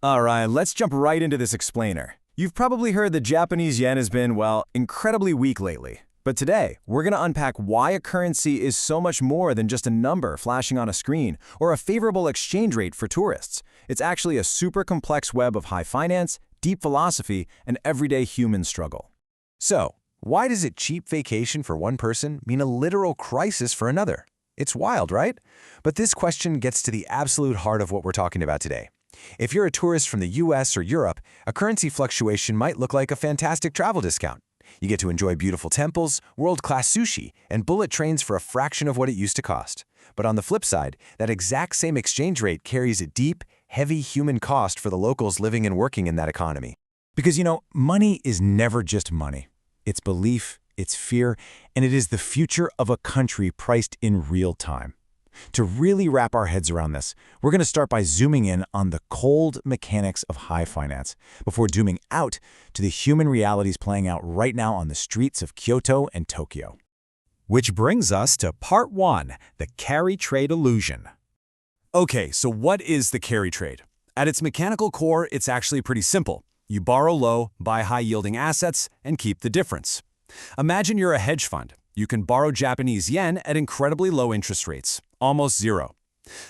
All right, let's jump right into this explainer. You've probably heard the Japanese yen has been, well, incredibly weak lately. But today, we're going to unpack why a currency is so much more than just a number flashing on a screen or a favorable exchange rate for tourists. It's actually a super complex web of high finance, deep philosophy, and everyday human struggle. So, why does a cheap vacation for one person mean a literal crisis for another? It's wild, right? But this question gets to the absolute heart of what we're talking about today. If you're a tourist from the US or Europe, a currency fluctuation might look like a fantastic travel discount. You get to enjoy beautiful temples, world-class sushi, and bullet trains for a fraction of what it used to cost. But on the flip side, that exact same exchange rate carries a deep, heavy human cost for the locals living and working in that economy. Because, money is never just money. It's belief, it's fear, and it is the future of a country priced in real time. To really wrap our heads around this, we're going to start by zooming in on the cold mechanics of high finance, before zooming out to the human realities playing out right now on the streets of Kyoto and Tokyo. Which brings us to Part 1, the carry trade illusion. Okay, so what is the carry trade? At its mechanical core, it's actually pretty simple. You borrow low, buy high-yielding assets, and keep the difference. Imagine you're a hedge fund. You can borrow Japanese yen at incredibly low interest rates, almost zero.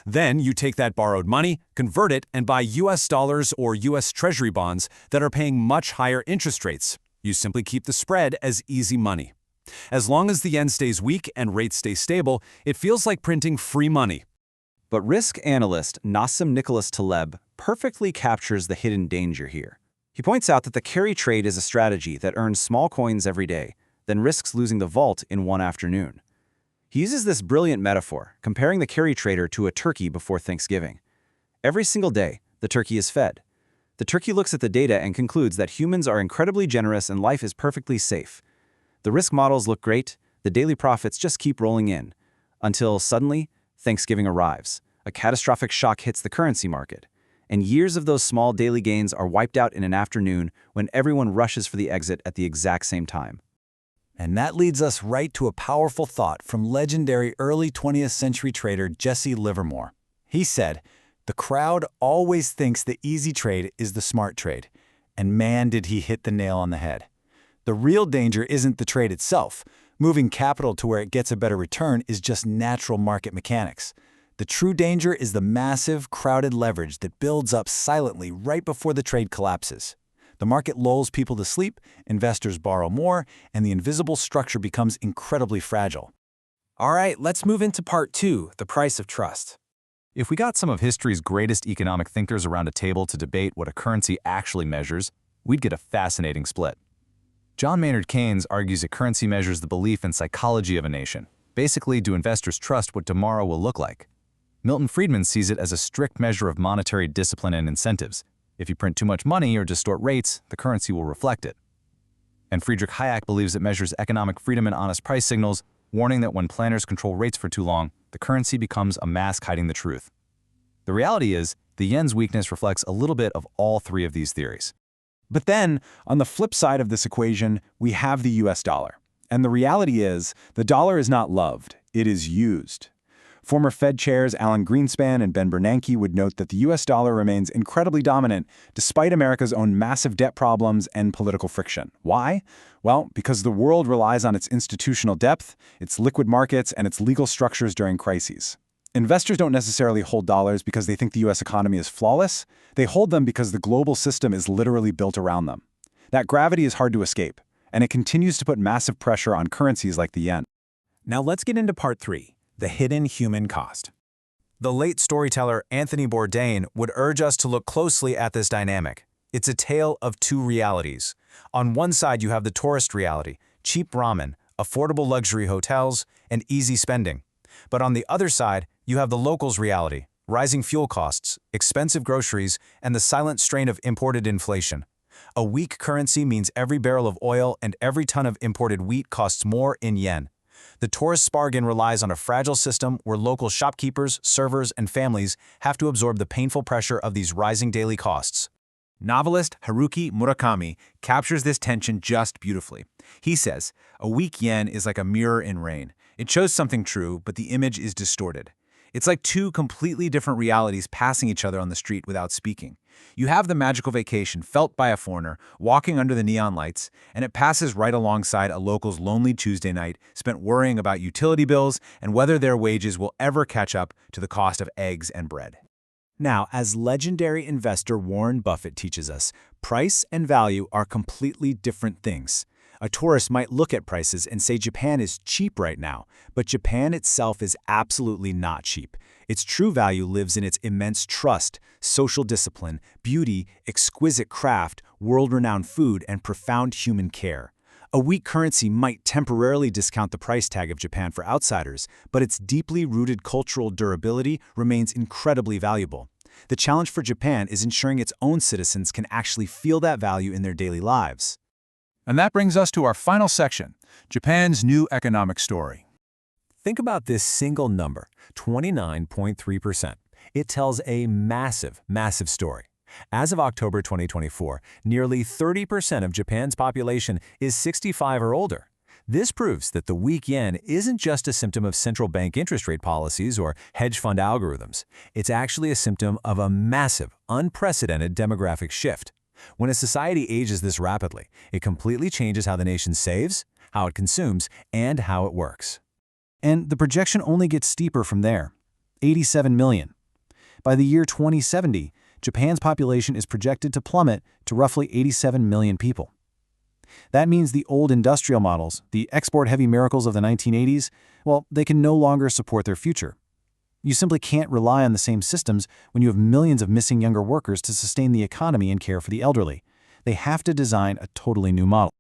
Then you take that borrowed money, convert it, and buy US dollars or US Treasury bonds that are paying much higher interest rates. You simply keep the spread as easy money. As long as the yen stays weak and rates stay stable, it feels like printing free money. But risk analyst Nassim Nicholas Taleb perfectly captures the hidden danger here. He points out that the carry trade is a strategy that earns small coins every day, then risks losing the vault in one afternoon. He uses this brilliant metaphor, comparing the carry trader to a turkey before Thanksgiving. Every single day, the turkey is fed. The turkey looks at the data and concludes that humans are incredibly generous and life is perfectly safe. The risk models look great, the daily profits just keep rolling in, until suddenly, Thanksgiving arrives. A catastrophic shock hits the currency market, and years of those small daily gains are wiped out in an afternoon when everyone rushes for the exit at the exact same time. And that leads us right to a powerful thought from legendary early 20th century trader Jesse Livermore. He said, "The crowd always thinks the easy trade is the smart trade." And man, did he hit the nail on the head. The real danger isn't the trade itself. Moving capital to where it gets a better return is just natural market mechanics. The true danger is the massive, crowded leverage that builds up silently right before the trade collapses. The market lulls people to sleep, investors borrow more, and the invisible structure becomes incredibly fragile. All right, let's move into Part 2, the price of trust. If we got some of history's greatest economic thinkers around a table to debate what a currency actually measures, we'd get a fascinating split. John Maynard Keynes argues a currency measures the belief and psychology of a nation. Basically, do investors trust what tomorrow will look like? Milton Friedman sees it as a strict measure of monetary discipline and incentives. If you print too much money or distort rates, the currency will reflect it. And Friedrich Hayek believes it measures economic freedom and honest price signals, warning that when planners control rates for too long, the currency becomes a mask hiding the truth. The reality is, the yen's weakness reflects a little bit of all three of these theories. But then, on the flip side of this equation, we have the US dollar. And the reality is, the dollar is not loved, it is used. Former Fed chairs Alan Greenspan and Ben Bernanke would note that the US dollar remains incredibly dominant despite America's own massive debt problems and political friction. Why? Well, because the world relies on its institutional depth, its liquid markets, and its legal structures during crises. Investors don't necessarily hold dollars because they think the US economy is flawless. They hold them because the global system is literally built around them. That gravity is hard to escape, and it continues to put massive pressure on currencies like the yen. Now let's get into Part 3. The hidden human cost. The late storyteller Anthony Bourdain would urge us to look closely at this dynamic. It's a tale of two realities. On one side, you have the tourist reality, cheap ramen, affordable luxury hotels, and easy spending. But on the other side, you have the locals' reality, rising fuel costs, expensive groceries, and the silent strain of imported inflation. A weak currency means every barrel of oil and every ton of imported wheat costs more in yen. The tourist's bargain relies on a fragile system where local shopkeepers, servers, and families have to absorb the painful pressure of these rising daily costs. Novelist Haruki Murakami captures this tension just beautifully. He says, "A weak yen is like a mirror in rain. It shows something true, but the image is distorted. It's like two completely different realities passing each other on the street without speaking. You have the magical vacation felt by a foreigner walking under the neon lights, and it passes right alongside a local's lonely Tuesday night spent worrying about utility bills and whether their wages will ever catch up to the cost of eggs and bread. Now, as legendary investor Warren Buffett teaches us, price and value are completely different things. A tourist might look at prices and say Japan is cheap right now, but Japan itself is absolutely not cheap. Its true value lives in its immense trust, social discipline, beauty, exquisite craft, world-renowned food, and profound human care. A weak currency might temporarily discount the price tag of Japan for outsiders, but its deeply rooted cultural durability remains incredibly valuable. The challenge for Japan is ensuring its own citizens can actually feel that value in their daily lives. And that brings us to our final section, Japan's new economic story. Think about this single number, 29.3%. It tells a massive, massive story. As of October 2024, nearly 30% of Japan's population is 65 or older. This proves that the weak yen isn't just a symptom of central bank interest rate policies or hedge fund algorithms. It's actually a symptom of a massive, unprecedented demographic shift. When a society ages this rapidly, it completely changes how the nation saves, how it consumes, and how it works. And the projection only gets steeper from there. 87 million. By the year 2070, Japan's population is projected to plummet to roughly 87 million people. That means the old industrial models, the export-heavy miracles of the 1980s, well, they can no longer support their future. You simply can't rely on the same systems when you have millions of missing younger workers to sustain the economy and care for the elderly. They have to design a totally new model.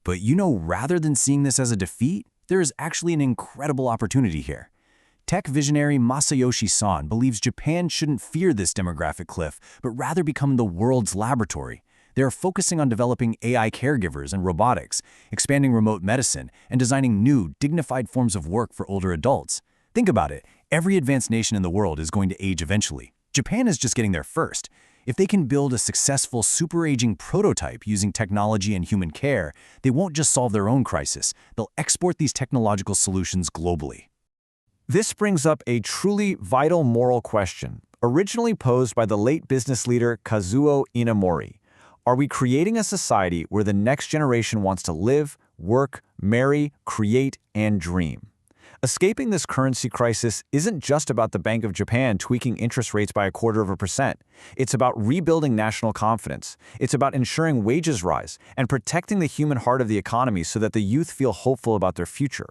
But rather than seeing this as a defeat, there is actually an incredible opportunity here. Tech visionary Masayoshi Son believes Japan shouldn't fear this demographic cliff, but rather become the world's laboratory. They are focusing on developing AI caregivers and robotics, expanding remote medicine, and designing new, dignified forms of work for older adults. Think about it. Every advanced nation in the world is going to age eventually. Japan is just getting there first. If they can build a successful super-aging prototype using technology and human care, they won't just solve their own crisis. They'll export these technological solutions globally. This brings up a truly vital moral question, originally posed by the late business leader Kazuo Ueda. Are we creating a society where the next generation wants to live, work, marry, create, and dream? Escaping this currency crisis isn't just about the Bank of Japan tweaking interest rates by 0.25%. It's about rebuilding national confidence. It's about ensuring wages rise and protecting the human heart of the economy so that the youth feel hopeful about their future.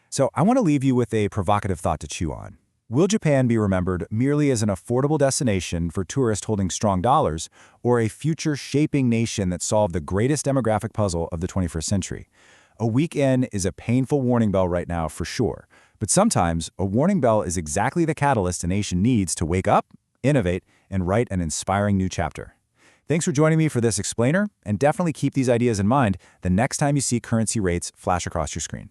So I want to leave you with a provocative thought to chew on. Will Japan be remembered merely as an affordable destination for tourists holding strong dollars, or a future-shaping nation that solved the greatest demographic puzzle of the 21st century? A weak yen is a painful warning bell right now for sure, but sometimes a warning bell is exactly the catalyst a nation needs to wake up, innovate, and write an inspiring new chapter. Thanks for joining me for this explainer, and definitely keep these ideas in mind the next time you see currency rates flash across your screen.